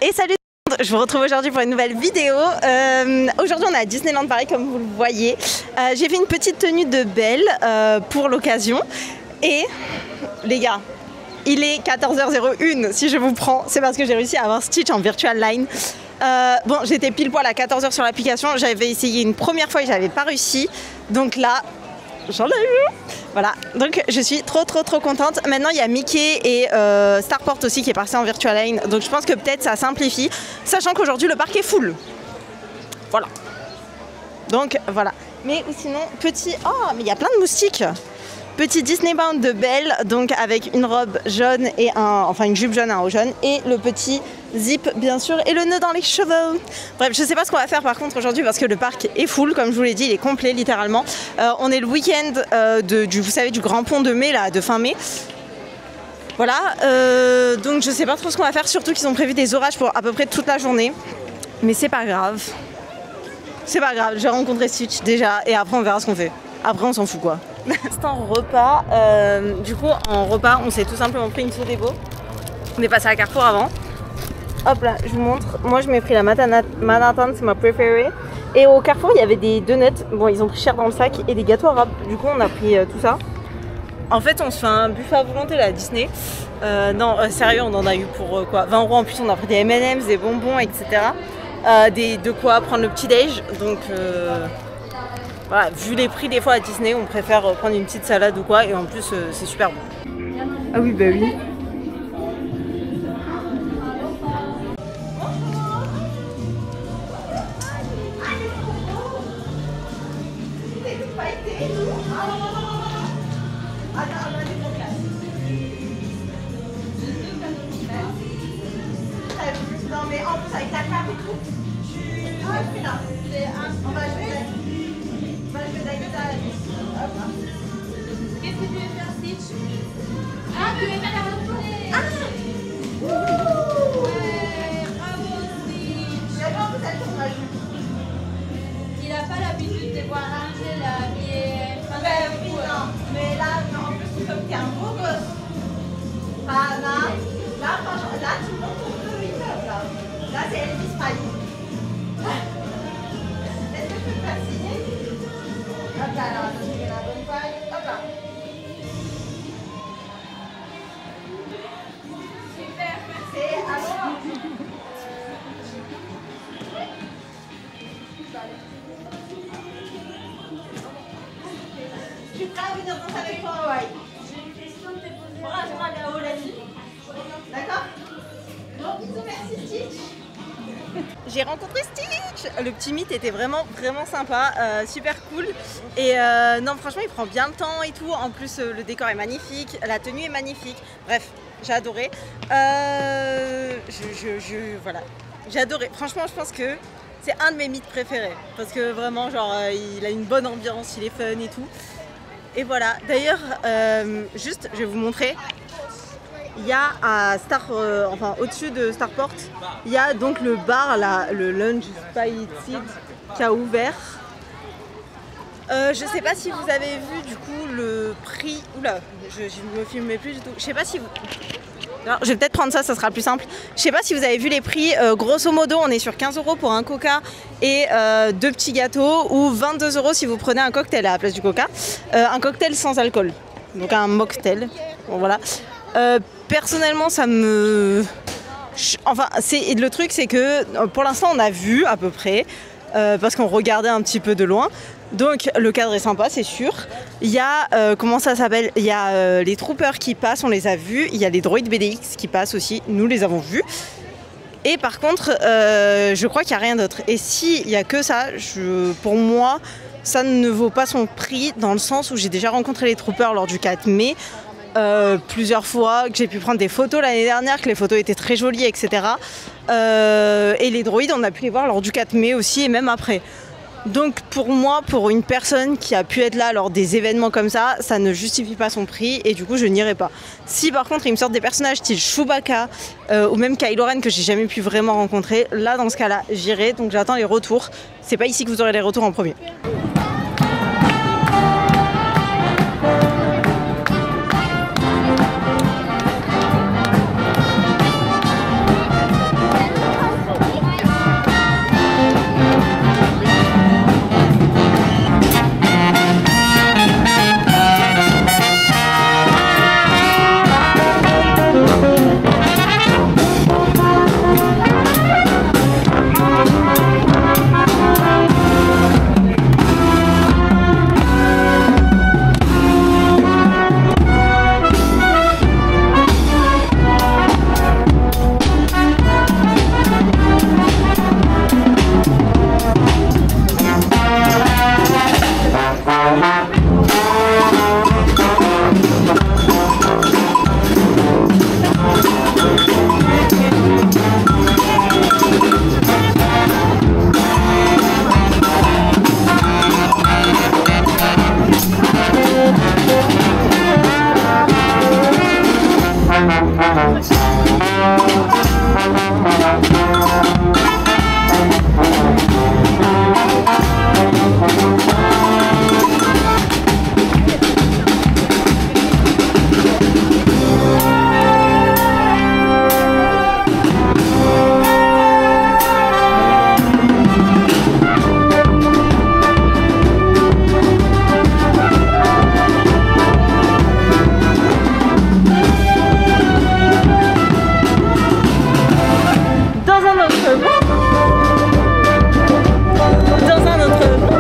Et salut, je vous retrouve aujourd'hui pour une nouvelle vidéo. Aujourd'hui on est à Disneyland Paris comme vous le voyez. J'ai fait une petite tenue de Belle pour l'occasion. Et les gars, il est 14h01. Si je vous prends, c'est parce que j'ai réussi à avoir Stitch en virtual line. Bon, j'étais pile poil à 14h sur l'application. J'avais essayé une première fois et j'avais pas réussi. Donc là, j'en ai eu. Voilà, donc je suis trop contente. Maintenant il y a Mickey et Starport aussi qui est passé en virtual line. Donc je pense que peut-être ça simplifie. Sachant qu'aujourd'hui le parc est full. Voilà. Donc voilà. Mais sinon, petit... Oh, mais il y a plein de moustiques. Petit Disney Bound de Belle, donc avec une robe jaune et une jupe jaune, un haut jaune, et le petit zip bien sûr, et le nœud dans les cheveux. Bref, je sais pas ce qu'on va faire par contre aujourd'hui parce que le parc est full, comme je vous l'ai dit, il est complet littéralement. On est le week-end vous savez, du grand pont de mai, là, de fin mai. Voilà, donc je sais pas trop ce qu'on va faire, surtout qu'ils ont prévu des orages pour à peu près toute la journée. Mais c'est pas grave. C'est pas grave, j'ai rencontré Stitch déjà, et après on verra ce qu'on fait. Après on s'en fout quoi. C'est un repas, du coup en repas on s'est tout simplement pris une Sodebo. On est passé à Carrefour avant. Hop là, je vous montre. Moi je m'ai pris la Manhattan, c'est ma préférée. Et au Carrefour il y avait des donuts, bon ils ont pris cher dans le sac, et des gâteaux arabes. Du coup on a pris tout ça. En fait on se fait un buffet à volonté là à Disney. Non sérieux, on en a eu pour quoi, 20 € en plus. On a pris des M&M's, des bonbons, etc. De quoi prendre le petit déj. Donc voilà, vu les prix des fois à Disney, on préfère prendre une petite salade ou quoi, et en plus c'est super bon. Ah oui, bah oui. Non mais en plus avec la carte et tout. On va jouer. Qu'est-ce que tu veux faire, Stitch? Ah, tu veux faire la randonnée? Ah Ouais, bravo, Stitch. Il n'a pas l'habitude de voir Angel habillée. Oui, non, mais là, non, en plus, comme t'es un beau gosse. Ah, là, franchement, là, tu montes ton feu, il meurt, là. Là, c'est Elvis Presley. Est-ce que je peux te faire signer? Hop là, alors, je fais la bonne taille. Hop là. Super, C'est alors. Je suis prête à venir danser avec toi, ouais. j'ai une question de te poser. Bravo, là-haut, là-dessus. D'accord? Bon, bisous, merci Stitch. J'ai rencontré Stitch. Le petit mythe était vraiment sympa, super cool. Et non, franchement, il prend bien le temps et tout. En plus, le décor est magnifique, la tenue est magnifique. Bref, j'ai adoré. Voilà, j'ai adoré. Franchement, je pense que c'est un de mes mythes préférés parce que vraiment, genre, il a une bonne ambiance, il est fun et tout. Et voilà. D'ailleurs, juste, je vais vous montrer. Il y a à au-dessus de Starport, il y a donc le bar là, le Lunch Spicy qui a ouvert. Je sais pas si vous avez vu du coup le prix. Oula, je me filmais plus du tout. Je sais pas si vous. Alors, je vais peut-être prendre ça, ça sera plus simple. Je sais pas si vous avez vu les prix. Grosso modo, on est sur 15 € pour un coca et 2 petits gâteaux, ou 22 € si vous prenez un cocktail à la place du coca. Un cocktail sans alcool, donc un mocktail. Bon, voilà. Personnellement, ça me... Enfin, le truc, c'est que pour l'instant, on a vu à peu près, parce qu'on regardait un petit peu de loin. Donc, le cadre est sympa, c'est sûr. Il y a, comment ça s'appelle? Il y a les troopers qui passent, on les a vus. Il y a les droïdes BDX qui passent aussi, nous les avons vus. Et par contre, je crois qu'il n'y a rien d'autre. Et s'il n'y a que ça, pour moi, ça ne vaut pas son prix, dans le sens où j'ai déjà rencontré les troopers lors du 4 mai. Plusieurs fois, que j'ai pu prendre des photos l'année dernière, que les photos étaient très jolies, etc. Et les droïdes, on a pu les voir lors du 4 mai aussi, et même après. Donc pour moi, pour une personne qui a pu être là lors des événements comme ça, ça ne justifie pas son prix, et du coup je n'irai pas. Si par contre ils me sortent des personnages style Chewbacca ou même Kylo Ren que j'ai jamais pu vraiment rencontrer, là dans ce cas là j'irai, donc j'attends les retours. C'est pas ici que vous aurez les retours en premier. autre monde. Dans un autre monde.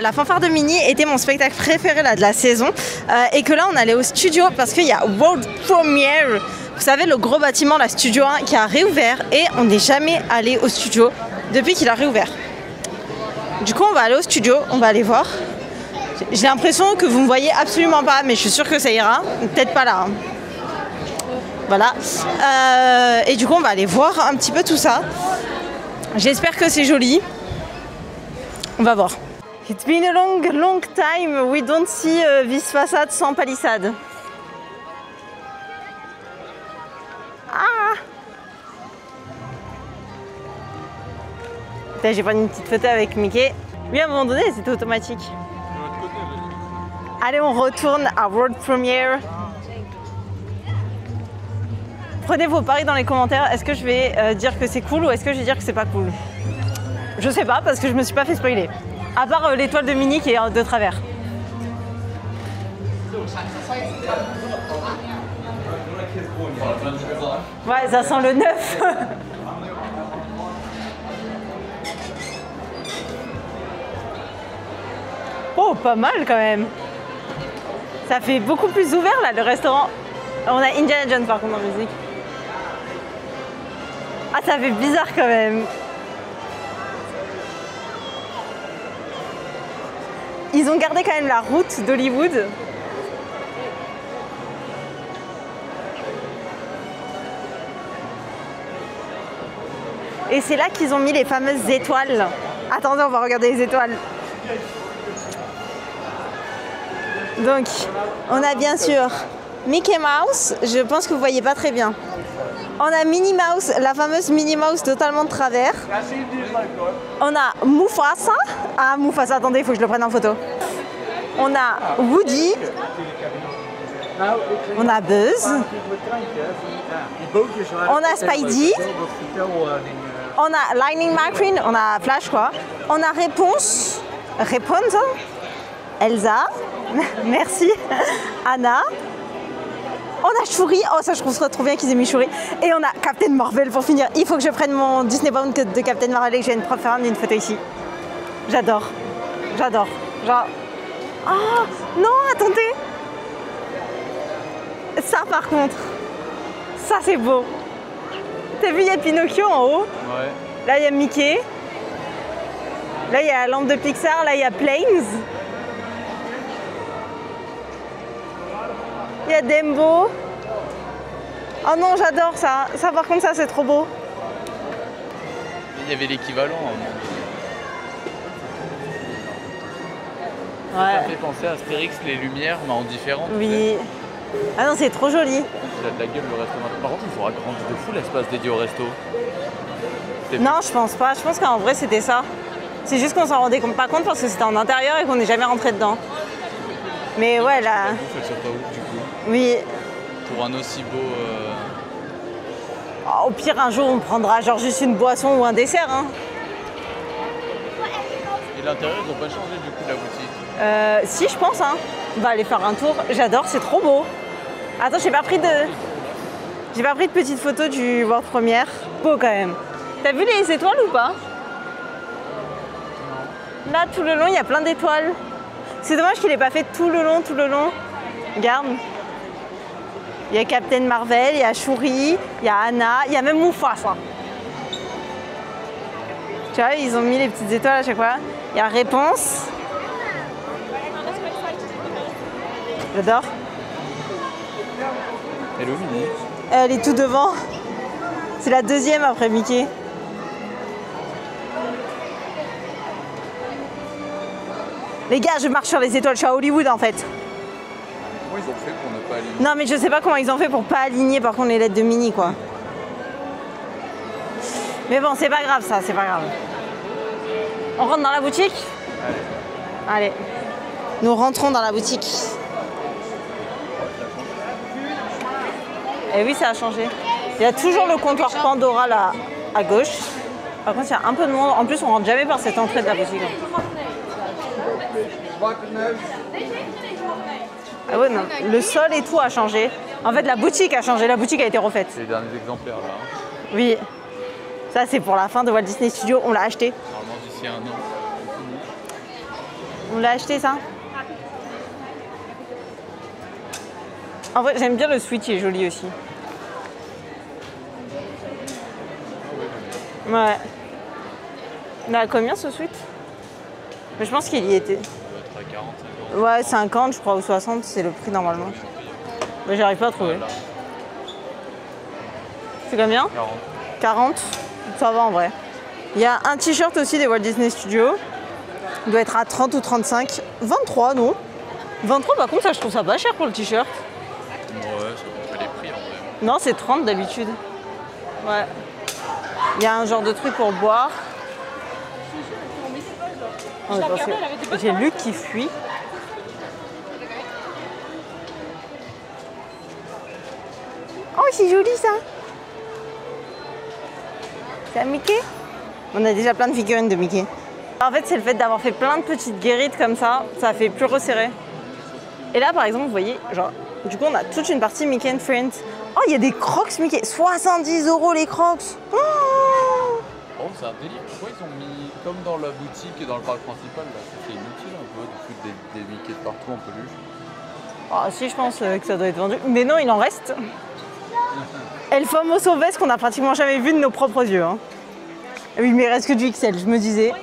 La fanfare de Mini était mon spectacle préféré là, de la saison et que là on allait au studio parce qu'il y a World Premiere, vous savez le gros bâtiment, la Studio 1 qui a réouvert et on n'est jamais allé au studio depuis qu'il a réouvert. Du coup on va aller au studio, on va aller voir. J'ai l'impression que vous me voyez absolument pas mais je suis sûre que ça ira, peut-être pas là. Hein. Voilà. Et du coup on va aller voir un petit peu tout ça. J'espère que c'est joli. On va voir. It's been a long time we don't see this façade sans palissade. Ah! J'ai pris une petite photo avec Mickey. Oui, à un moment donné, c'était automatique. Allez, on retourne à World Premiere. Prenez vos paris dans les commentaires. Est-ce que je vais dire que c'est cool ou est-ce que je vais dire que c'est pas cool? Je sais pas parce que je me suis pas fait spoiler. À part l'étoile de Mini qui est de travers. Ouais, ça sent le neuf. Oh, pas mal quand même. Ça fait beaucoup plus ouvert là, le restaurant. On a Indiana Jones par contre en musique. Ah, ça fait bizarre quand même. Ils ont gardé quand même la route d'Hollywood. Et c'est là qu'ils ont mis les fameuses étoiles. Attendez, on va regarder les étoiles. Donc, on a bien sûr Mickey Mouse. Je pense que vous voyez pas très bien. On a Minnie Mouse, la fameuse Minnie Mouse totalement de travers. On a Mufasa. Ah, Mufasa, attendez, il faut que je le prenne en photo. On a Woody. On a Buzz. On a Spidey. On a Lightning McQueen. On a Flash, quoi. On a Réponse. Elsa. Merci. Anna. On a Shuri, oh ça je trouve ça trop bien qu'ils aient mis Shuri. Et on a Captain Marvel pour finir. Il faut que je prenne mon Disney Bound de Captain Marvel et que je vienne faire une photo ici. J'adore. J'adore. Genre... Oh non, attendez. Ça par contre. Ça c'est beau. T'as vu, il y a Pinocchio en haut. Ouais. Là il y a Mickey. Là il y a la lampe de Pixar. Là il y a Planes. Il y a Dembo. Oh non, j'adore ça. Ça, par contre, ça, c'est trop beau. Il y avait l'équivalent. Ouais. Ça fait penser à Astérix, les lumières, mais en différent. Oui. Ah non, c'est trop joli. Il a de la gueule le resto. Par contre, il faudra grandir de fou l'espace dédié au resto. Non, je pense pas. Je pense qu'en vrai, c'était ça. C'est juste qu'on s'en rendait pas compte parce que c'était en intérieur et qu'on n'est jamais rentré dedans. Mais ouais, là... La bouffe, elle sort pas ouf, du coup. Oui. Pour un aussi beau... Oh, au pire, un jour, on prendra genre juste une boisson ou un dessert. Hein. Et l'intérieur, ils n'ont pas changé du coup de la boutique? Si, je pense. Hein. On va aller faire un tour. J'adore, c'est trop beau. Attends, j'ai pas pris de petite photo du World Premiere. Beau quand même. T'as vu les étoiles ou pas? Là, tout le long, il y a plein d'étoiles. C'est dommage qu'il n'ait pas fait tout le long. Regarde. Il y a Captain Marvel, il y a Shuri, il y a Anna, il y a même Mufasa. Tu vois, ils ont mis les petites étoiles à chaque fois. Il y a Réponse. J'adore. Hello Minnie. Elle est tout devant. C'est la deuxième après Mickey. Les gars, je marche sur les étoiles, je suis à Hollywood en fait. Comment ils ont fait pour ne pas aligner? Non mais je sais pas comment ils ont fait pour pas aligner par contre les lettres de Minnie quoi. Mais bon, c'est pas grave ça, c'est pas grave. On rentre dans la boutique? Allez. Allez. Nous rentrons dans la boutique. Et oui, ça a changé. Il y a toujours le comptoir Pandora là à gauche. Par contre, il y a un peu de monde. En plus, on rentre jamais par cette entrée de la boutique. Ah ouais, non. Le sol et tout a changé. En fait, la boutique a changé. La boutique a été refaite. C'est les derniers exemplaires là. Hein. Oui. Ça, c'est pour la fin de Walt Disney Studios. On l'a acheté. Normalement d'ici 1 an. On l'a acheté, ça? En vrai, j'aime bien le Switch, il est joli aussi. Ouais. Il a combien ce Switch? Mais je pense qu'il y était. Ça doit être à 40, 50. Ouais, 50 je crois, ou 60, c'est le prix normalement. Mais j'arrive pas à trouver. Voilà. C'est combien? 40. 40? Ça va en vrai. Il y a un t-shirt aussi des Walt Disney Studios. Il doit être à 30 ou 35. 23, non? 23, par contre, ça, je trouve ça pas cher pour le t-shirt. Ouais, ça fait les prix en vrai. Non, c'est 30 d'habitude. Ouais. Il y a un genre de truc pour boire. Oh, j'ai Luc qui fuit. Oh, c'est joli ça. C'est un Mickey? On a déjà plein de figurines de Mickey. En fait, c'est le fait d'avoir fait plein de petites guérites comme ça fait plus resserré. Et là, par exemple, vous voyez, genre, du coup, on a toute une partie Mickey and Friends. Oh, il y a des Crocs Mickey. 70 € les Crocs. Oh, Oh, c'est un délire. Pourquoi ils ont mis, comme dans la boutique et dans le parc principal, là, c'est inutile un peu de foutre des Mickey de partout en peluche. Ah, si, je pense que ça doit être vendu. Mais non, il en reste. Et le fameux Sauvès qu'on a pratiquement jamais vu de nos propres yeux. Hein. Oui, mais il reste que du XL, je me disais.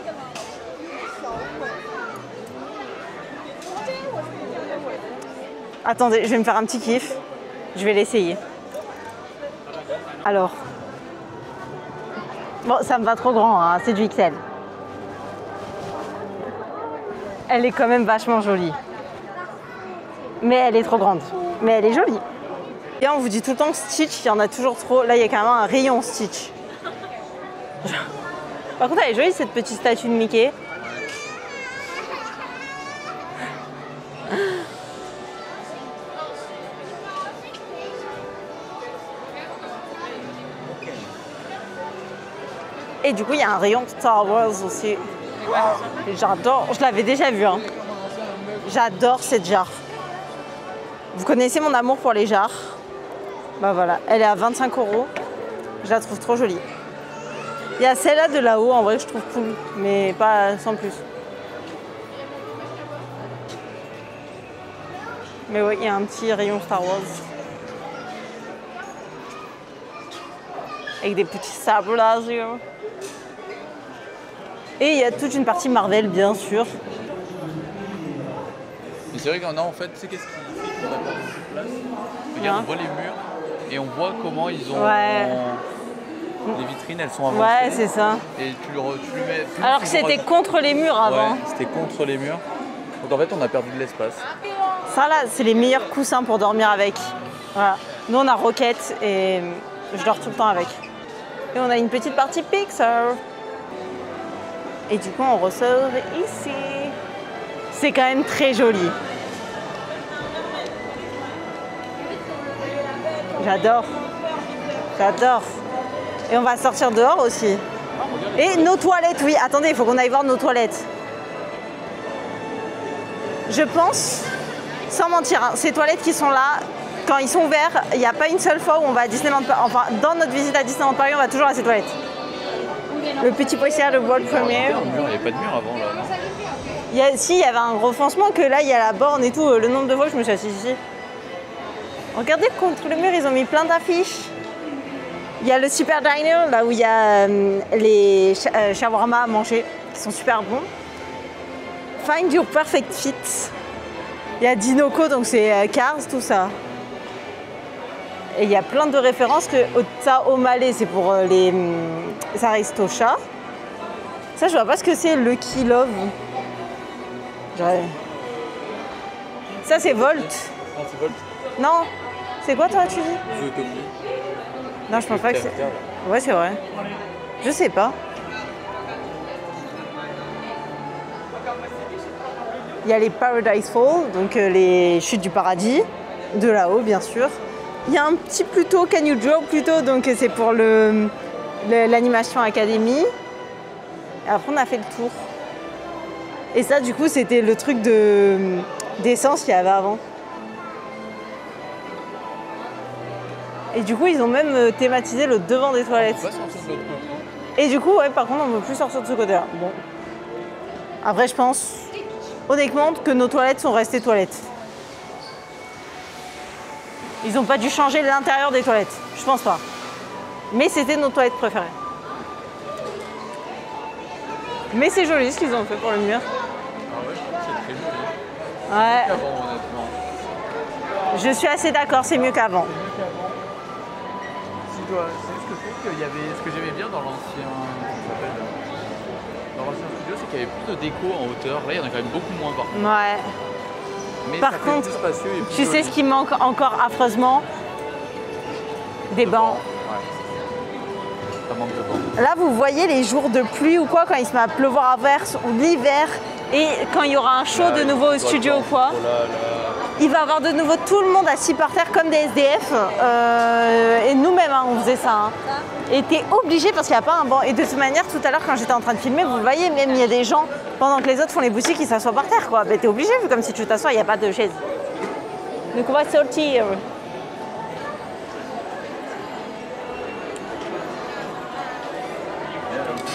Attendez, je vais me faire un petit kiff. Je vais l'essayer. Alors. Bon, ça me va trop grand, hein, c'est du XL. Elle est quand même vachement jolie. Mais elle est trop grande. Mais elle est jolie. Et on vous dit tout le temps que Stitch, il y en a toujours trop. Là, il y a carrément un rayon Stitch. Par contre, elle est jolie cette petite statue de Mickey. Et du coup, il y a un rayon Star Wars aussi. J'adore. Je l'avais déjà vu. Hein. J'adore cette jarre. Vous connaissez mon amour pour les jarres. Bah voilà, elle est à 25 €. Je la trouve trop jolie. Il y a celle-là de là-haut, en vrai, que je trouve cool, mais pas sans plus. Mais oui, il y a un petit rayon Star Wars. Avec des petits sabres laser. Et il y a toute une partie Marvel, bien sûr. Mais c'est vrai qu'on a en fait, tu sais qu'est-ce qui fait qu'on a pas beaucoup de place? Regarde, on voit les murs et on voit comment ils ont... Ouais. Les vitrines, elles sont avancées. Ouais, c'est ça. Et tu lui mets... Alors que c'était contre les murs avant. Ouais, c'était contre les murs. Donc en fait, on a perdu de l'espace. Ça là, c'est les meilleurs coussins pour dormir avec. Voilà. Nous, on a Rocket et je dors tout le temps avec. Et on a une petite partie Pixar. Et du coup, on ressort ici. C'est quand même très joli. J'adore. J'adore. Et on va sortir dehors aussi. Et nos toilettes, oui. Attendez, il faut qu'on aille voir nos toilettes. Je pense, sans mentir, hein, ces toilettes qui sont là, quand ils sont ouverts, il n'y a pas une seule fois où on va à Disneyland Paris. Enfin, dans notre visite à Disneyland Paris, on va toujours à ces toilettes. Le petit poisson, le World Premiere. Il n'y avait pas de mur avant là. Non, Si, il y avait un refrancement que là, il y a la borne et tout. Le nombre de fois que je me suis assise ici. Regardez, contre le mur, ils ont mis plein d'affiches. Il y a le Super Diner, là où il y a les shawarma à manger, qui sont super bons. Find Your Perfect Fit. Il y a Dinoco, donc c'est Cars, tout ça. Et il y a plein de références que ça au Malais, c'est pour les Aristochats. Ça, je vois pas ce que c'est, Lucky Love. Ça, c'est Volt. non c'est Volt. Non, c'est quoi toi, tu dis? Zootopie. Non, je pense pas que c'est... Ouais, c'est vrai. Je sais pas. Il y a les Paradise Falls, donc les chutes du paradis, de là-haut bien sûr. Il y a un petit Pluto, Can You Draw Pluto, donc c'est pour l'Animation Academy. Et après on a fait le tour. Et ça du coup c'était le truc d'essence qu'il y avait avant. Et du coup ils ont même thématisé le devant des toilettes. On va sortir de l'autre côté. Et du coup ouais par contre on ne peut plus sortir de ce côté là. Bon. Après je pense honnêtement que nos toilettes sont restées toilettes. Ils n'ont pas dû changer l'intérieur des toilettes, je pense pas. Mais c'était nos toilettes préférées. Mais c'est joli ce qu'ils ont fait pour le mur. Ah ouais, je trouve que c'est très joli. Ouais. Avant, honnêtement. Je suis assez d'accord, c'est mieux qu'avant. Si toi, c'est ce que je trouve qu'il y avait, ce que j'aimais bien dans l'ancien, studio, c'est qu'il y avait plus de déco en hauteur. Là, il y en a quand même beaucoup moins par contre. Ouais. Mais Par ça fait contre, plus spacieux et plus tu sais joli. ce qui manque encore affreusement? Des bancs. Ouais. Ça manque de bancs. Là, vous voyez les jours de pluie ou quoi, quand il se met à pleuvoir à verse, ou l'hiver, et quand il y aura un show de nouveau au studio ou quoi, il va y avoir de nouveau tout le monde assis par terre comme des SDF. Et nous-mêmes, hein, on faisait ça. Hein. Et t'es obligé parce qu'il n'y a pas un banc. Et de toute manière, tout à l'heure, quand j'étais en train de filmer, vous le voyez, même il y a des gens, pendant que les autres font les boutiques, ils s'assoient par terre. Quoi. Mais t'es obligé, vu comme si tu t'assois, il n'y a pas de chaise. Donc on va sortir.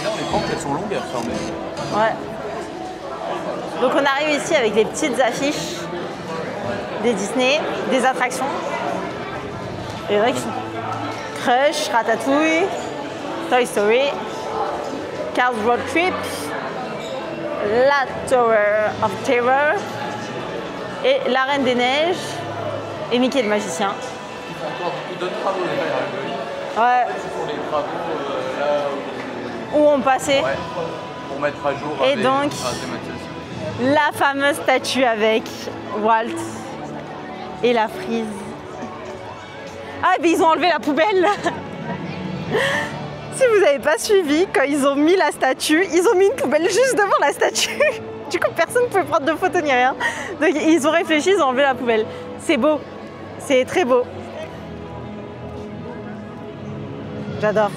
Là, les banques, elles sont longues à fermer. Ouais. Donc on arrive ici avec les petites affiches des Disney, des attractions. Et là, Crush, Ratatouille, Toy Story, Cars Road Trip, la Tower of Terror et La Reine des Neiges et Mickey le Magicien. Ils font encore beaucoup d'autres travaux, les gars. Ouais, C'est pour les travaux là où on passait. ouais, pour mettre à jour Et avec donc, la thématisation. la fameuse statue avec Walt et la frise. Ah, mais ils ont enlevé la poubelle. Si vous n'avez pas suivi, quand ils ont mis la statue, ils ont mis une poubelle juste devant la statue. Du coup, personne ne pouvait prendre de photos ni rien. Donc, ils ont réfléchi, ils ont enlevé la poubelle. C'est beau. C'est très beau. J'adore.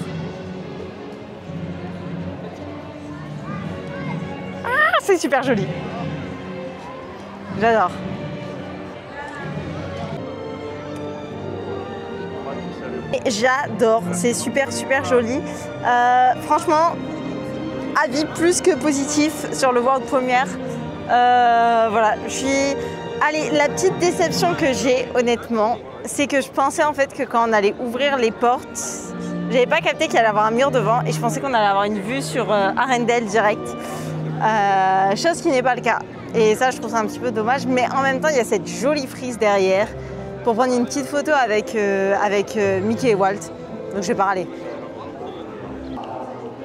Ah, c'est super joli. J'adore. J'adore, c'est super super joli. Franchement, avis plus que positif sur le World Premiere. Voilà, je suis. Allez, la petite déception que j'ai, honnêtement, c'est que je pensais en fait que quand on allait ouvrir les portes, j'avais pas capté qu'il allait y avoir un mur devant et je pensais qu'on allait avoir une vue sur Arendelle direct. Chose qui n'est pas le cas. Et ça, je trouve ça un petit peu dommage, mais en même temps, il y a cette jolie frise derrière pour prendre une petite photo avec Mickey et Walt. Donc je vais pas râler.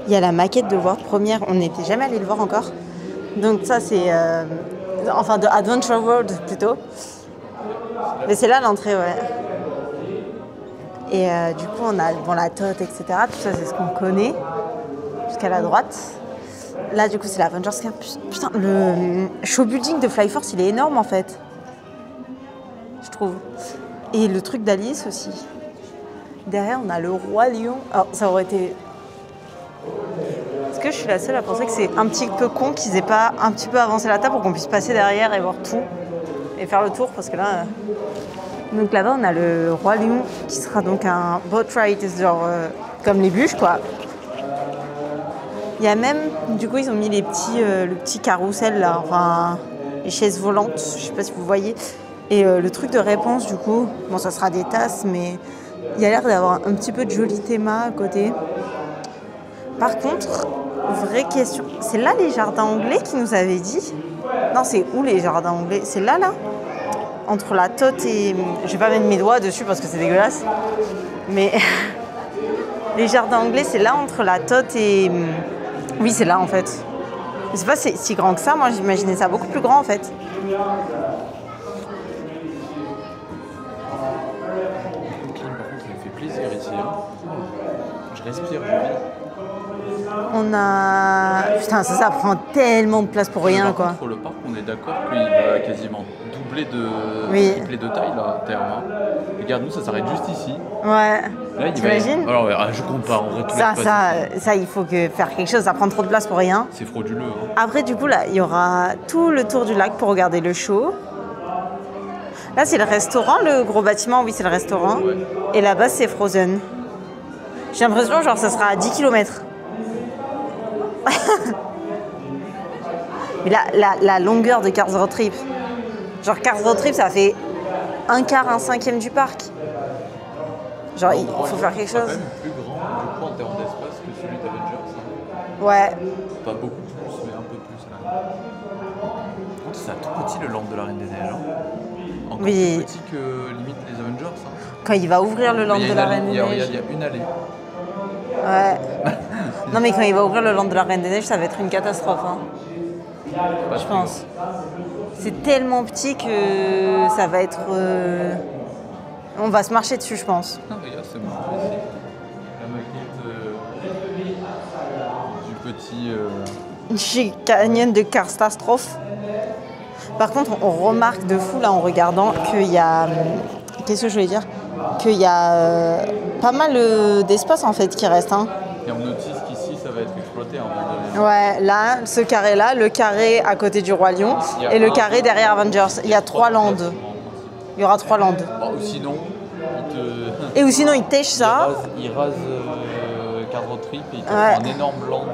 Il y a la maquette de World Premiere, on n'était jamais allé le voir encore. Donc ça c'est enfin de Adventure World plutôt. Mais c'est là l'entrée, ouais. Et du coup on a bon, la tote, etc. Tout ça c'est ce qu'on connaît. Jusqu'à la droite. Là du coup c'est l'Avengers Campus. Putain, le show building de Flyforce il est énorme en fait. Je trouve. Et le truc d'Alice aussi. Derrière, on a le Roi Lion. Alors, ça aurait été... Est-ce que je suis la seule à penser que c'est un petit peu con qu'ils aient pas un petit peu avancé la table pour qu'on puisse passer derrière et voir tout et faire le tour parce que là... Donc là-bas, on a le Roi Lion qui sera donc un boat ride, genre comme les bûches, quoi. Il y a même... Du coup, ils ont mis les petits, le petit carrousel, là, enfin, les chaises volantes, je sais pas si vous voyez. Et le truc de réponse, du coup, bon, ça sera des tasses, mais il y a l'air d'avoir un petit peu de joli théma à côté. Par contre, vraie question, c'est là les jardins anglais qui nous avaient dit? Non, c'est où les jardins anglais? C'est là, là? Entre la tote et... Je vais pas mettre mes doigts dessus parce que c'est dégueulasse. Mais les jardins anglais, c'est là entre la tote et... Oui, c'est là en fait. Je sais pas si c'est si grand que ça, moi j'imaginais ça beaucoup plus grand en fait. Par contre, ça me fait plaisir ici. Hein. Je respire, je vis. on a... Putain, ça prend tellement de place pour rien, quoi. Contre le parc, on est d'accord qu'il va quasiment doubler de taille, là, terme. Hein. Regarde, nous, ça s'arrête juste ici. Ouais. Là, t'imagines? Alors, je compare, en vrai, tout ça, il faut faire quelque chose, ça prend trop de place pour rien. C'est frauduleux. Hein. Après, du coup, là, il y aura tout le tour du lac pour regarder le show. Là, c'est le restaurant, le gros bâtiment, oui, c'est le restaurant. Ouais. Et là-bas, c'est Frozen. J'ai l'impression, genre, ça sera à 10 km. Mais la longueur de Cars Road Trip. Genre, Cars Road Trip, ça fait un quart, un cinquième du parc. Genre, il faut faire quelque chose. C'est quand même plus grand, du coup, en termes d'espace que celui d'Avengers. Hein. Ouais. Pas beaucoup plus, mais un peu plus, quand même. Par contre, c'est tout petit, le Land de la Reine des Neiges. Hein. Encore plus petit que, limite, les Avengers. Hein. Quand il va ouvrir le Land de la Reine des Neiges. Il y a une allée. Ouais. Non, mais quand il va ouvrir le Land de la Reine des Neiges, ça va être une catastrophe. Hein. Je pense. C'est tellement petit que ça va être... On va se marcher dessus, je pense. Non, regarde, c'est bon. La maquette du petit... Chez Canyon de Catastrophe. Par contre, on remarque de fou, là, en regardant, qu'il y a... Qu'est-ce que je voulais dire? Qu'il y a pas mal d'espace, en fait, qui reste. Hein. Et on notice qu'ici, ça va être exploité. Hein, ouais, là, ce carré-là, le carré à côté du Roi Lion et le carré derrière Avengers. Il y a 3 landes. Il y aura 3 landes. Ou sinon, ou sinon, il tèche ça. Il rase Cars Road Trip et il te fait un énorme land.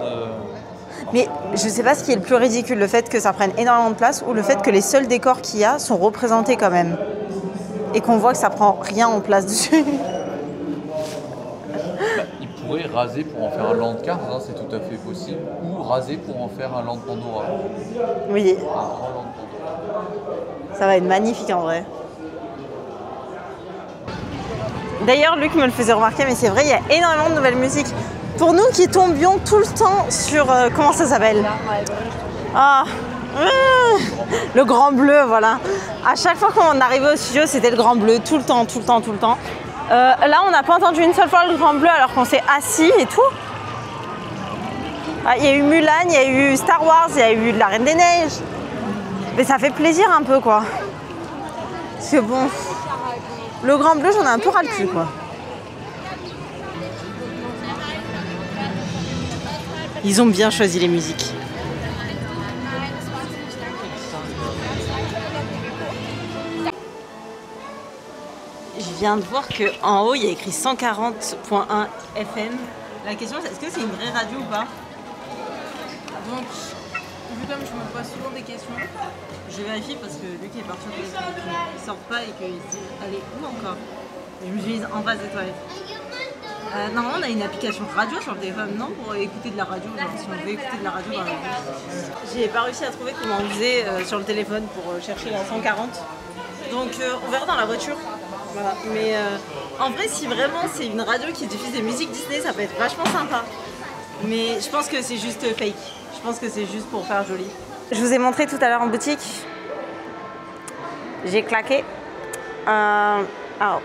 Mais je sais pas ce qui est le plus ridicule, le fait que ça prenne énormément de place ou le fait que les seuls décors qu'il y a sont représentés quand même. Et qu'on voit que ça prend rien en place dessus. Il pourrait raser pour en faire un land Cars, hein, c'est tout à fait possible. Ou raser pour en faire un land Pandora. Oui. Un grand land Pandora. Ça va être magnifique en vrai. D'ailleurs, Luc me le faisait remarquer, mais c'est vrai, il y a énormément de nouvelles musiques. Pour nous qui tombions tout le temps sur... comment ça s'appelle? Le Grand Bleu, voilà. À chaque fois qu'on arrivait au studio, c'était le Grand Bleu, tout le temps. Là, on n'a pas entendu une seule fois le Grand Bleu alors qu'on s'est assis et tout. Il y a eu Mulan, il y a eu Star Wars, il y a eu La Reine des Neiges. Mais ça fait plaisir un peu, quoi. Parce que bon, le Grand Bleu, j'en ai un peu ras le cul, quoi. Ils ont bien choisi les musiques. Je viens de voir qu'en haut, il y a écrit 140.1 FM. La question, c'est est-ce que c'est une vraie radio ou pas? Donc, vu comme je me pose souvent des questions, je vérifie parce que Luc est parti qu'il ne sorte pas et qu'il se dit allez, où encore? Je me suis mise en face des toilettes. Normalement, on a une application radio sur le téléphone, non? Pour écouter de la radio, genre si on veut écouter de la radio dans la vie. J'ai pas réussi à trouver comment on faisait sur le téléphone pour chercher la 140. Donc on verra dans la voiture. Voilà. Mais en vrai, si vraiment c'est une radio qui diffuse des musiques Disney, ça peut être vachement sympa. Mais je pense que c'est juste fake. Je pense que c'est juste pour faire joli. Je vous ai montré tout à l'heure en boutique. J'ai claqué. Alors,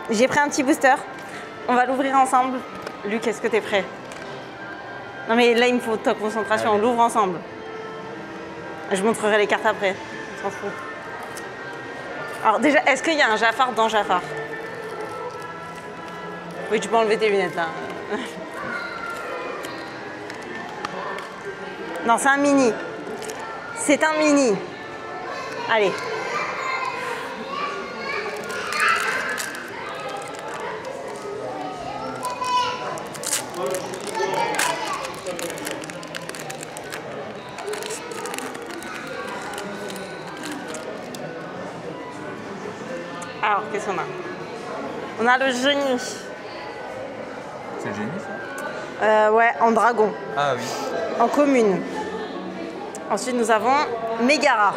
j'ai pris un petit booster. On va l'ouvrir ensemble. Luc, est-ce que t'es prêt? Non mais là, il me faut ta concentration. On l'ouvre ensemble. Je montrerai les cartes après. On s'en fout. Alors déjà, est-ce qu'il y a un Jafar dans Jafar? Oui, tu peux enlever tes lunettes là. Non, c'est un mini. C'est un mini. Allez. Alors, qu'est-ce qu'on a? On a le génie. C'est le génie, ça? Ouais, en dragon. Ah oui. En commune. Ensuite, nous avons Megara.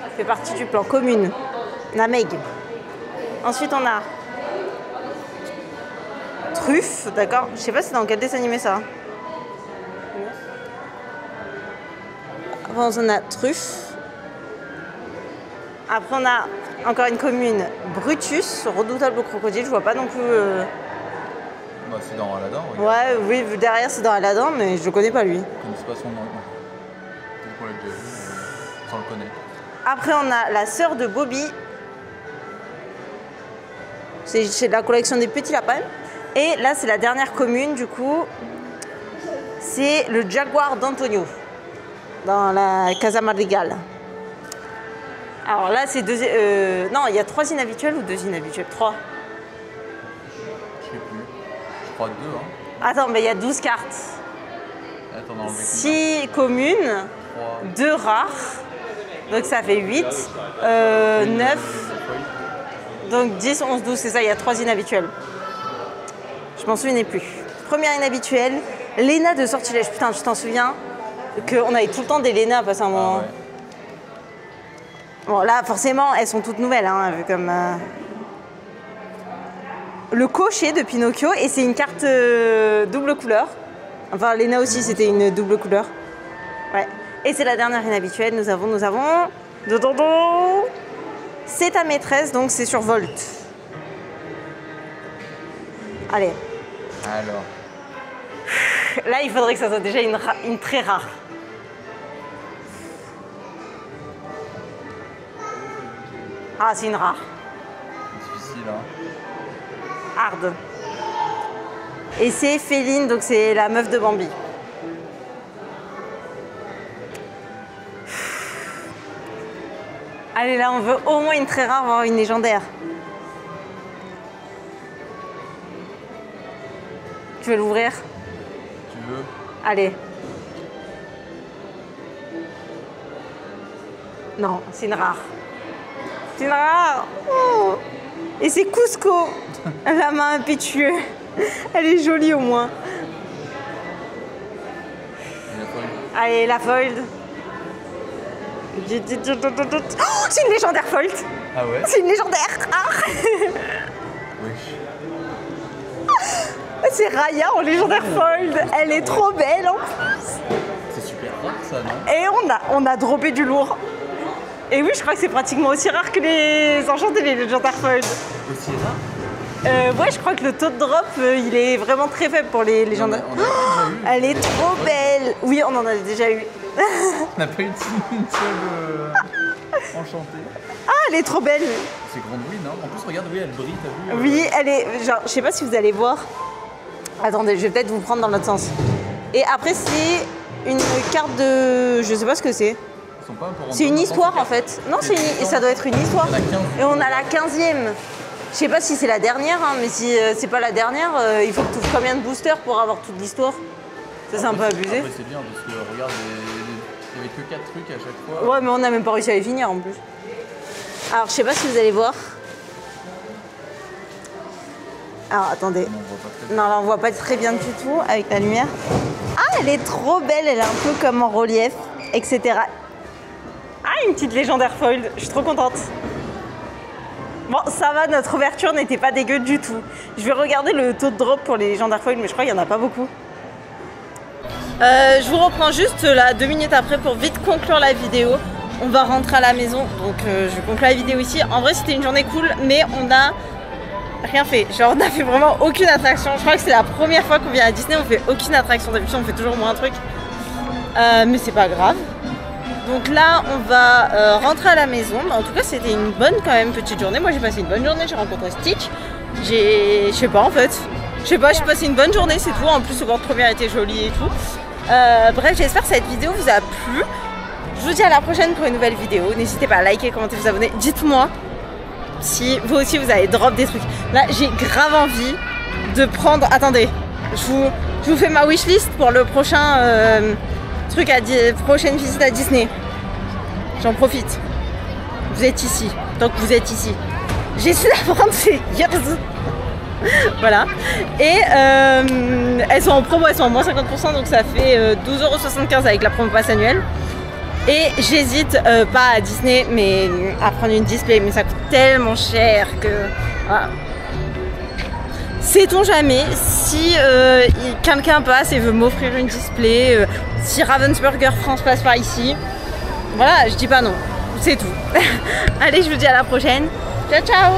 Ça fait partie du plan commune. On a Meg. Ensuite, on a Truffe, d'accord? Je sais pas c'est dans quel dessin animé ça. Après, on a Truffe. Après, on a encore une commune, Brutus, redoutable crocodile. Je vois pas non plus. Bah, c'est dans Aladdin. Regarde. Ouais, oui, derrière c'est dans Aladdin, mais je le connais pas lui. Je ne connais pas son nom. Peut-être qu'on l'a déjà vu, sans le connaître. Après, on a la sœur de Bobby. C'est la collection des petits lapins. Et là, c'est la dernière commune, du coup. C'est le Jaguar d'Antonio, dans la Casa Madrigal. Alors là, c'est deux... non, il y a 3 inhabituels ou 2 inhabituels? 3. Je sais plus. Je crois 2. Hein. Attends, mais il y a 12 cartes. Attends, on a enlevé 6 communes, 2 rares. Donc ça fait 8. 9. Donc 10, 11, 12, c'est ça, il y a 3 inhabituels. Je m'en souvenais plus. Première inhabituelle, Léna de Sortilège. Putain, tu t'en souviens qu'on avait tout le temps des Léna à passer un moment. ouais. Bon, là, forcément, elles sont toutes nouvelles, hein, vu comme... Le cocher de Pinocchio, et c'est une carte double couleur. Enfin, Léna aussi, c'était une double couleur. Ouais. Et c'est la dernière inhabituelle. Nous avons... C'est ta maîtresse, donc c'est sur Volt. Allez. Alors. Là, il faudrait que ça soit déjà une très rare. Ah, c'est une rare. Difficile, hein. Hard. Et c'est Féline, donc c'est la meuf de Bambi. Allez, là, on veut au moins une très rare, voire une légendaire. Tu veux l'ouvrir? Tu veux? Allez. Non, c'est une rare. C'est une rare. Oh. Et c'est Cusco, la main impétueuse. Elle est jolie au moins. Allez, la fold. Oh, c'est une légendaire fold. Ah ouais? C'est une légendaire. Ah. Oui. C'est Raya en légendaire fold. Elle est trop belle en plus. C'est super rare ça, non? Et on a droppé du lourd. Et oui, je crois que c'est pratiquement aussi rare que les enchantés, les légendaires fold. Aussi rare? Ouais, je crois que le taux de drop, il est vraiment très faible pour les légendaires. On a déjà eu. Elle est trop belle. Oui, on en a déjà eu. On n'a pas eu une seule enchantée. Ah, elle est trop belle. C'est Grandouille, non? En plus, regarde, oui, elle brille, t'as vu? Oui, elle est... Genre, je sais pas si vous allez voir. Attendez, je vais peut-être vous prendre dans l'autre sens. Et après, c'est une carte de... Je sais pas ce que c'est. C'est une histoire, en fait. Non, ça doit être une histoire. Et on a la 15e. Je sais pas si c'est la dernière, hein, mais si c'est pas la dernière, il faut que tu ouvres combien de boosters pour avoir toute l'histoire? Ça, c'est un peu abusé. Après, c'est bien, parce que, regarde, il y avait que 4 trucs à chaque fois. Ouais, mais on n'a même pas réussi à les finir, en plus. Alors, je sais pas si vous allez voir. Alors, attendez. Non, là, on voit pas très bien du tout avec la lumière. Ah, elle est trop belle, elle est un peu comme en relief, etc. Ah, une petite légendaire fold, je suis trop contente. Bon, ça va, notre ouverture n'était pas dégueu du tout. Je vais regarder le taux de drop pour les légendaires foil, mais je crois qu'il n'y en a pas beaucoup. Je vous reprends juste là 2 minutes après pour vite conclure la vidéo. On va rentrer à la maison, donc je conclue la vidéo ici. En vrai, c'était une journée cool, mais on a rien fait. Genre, on n'a fait vraiment aucune attraction. Je crois que c'est la première fois qu'on vient à Disney, on fait aucune attraction. D'habitude, on fait toujours moins un truc. Mais c'est pas grave. Donc là, on va rentrer à la maison. En tout cas, c'était une bonne quand même petite journée. Moi, j'ai passé une bonne journée. J'ai rencontré Stitch. Je sais pas en fait. Je sais pas, j'ai passé une bonne journée, c'est tout. En plus, le bord de première était joli et tout. Bref, j'espère que cette vidéo vous a plu. Je vous dis à la prochaine pour une nouvelle vidéo. N'hésitez pas à liker, commenter, vous abonner. Dites-moi si vous aussi vous avez drop des trucs. Là, j'ai grave envie de prendre... Attendez, je vous fais ma wishlist pour le prochain... prochaine visite à Disney. J'en profite. Vous êtes ici. Donc vous êtes ici. J'ai su d'apprendre ces years. Voilà. Et elles sont en promo, elles sont en moins 50%, donc ça fait 12,75 € avec la promo passe annuelle. Et j'hésite pas à Disney, mais à prendre une display, mais ça coûte tellement cher que... Voilà. Sait-on jamais si quelqu'un passe et veut m'offrir une display, si Ravensburger France passe par ici. Voilà, je dis pas non, c'est tout. Allez, je vous dis à la prochaine. Ciao, ciao.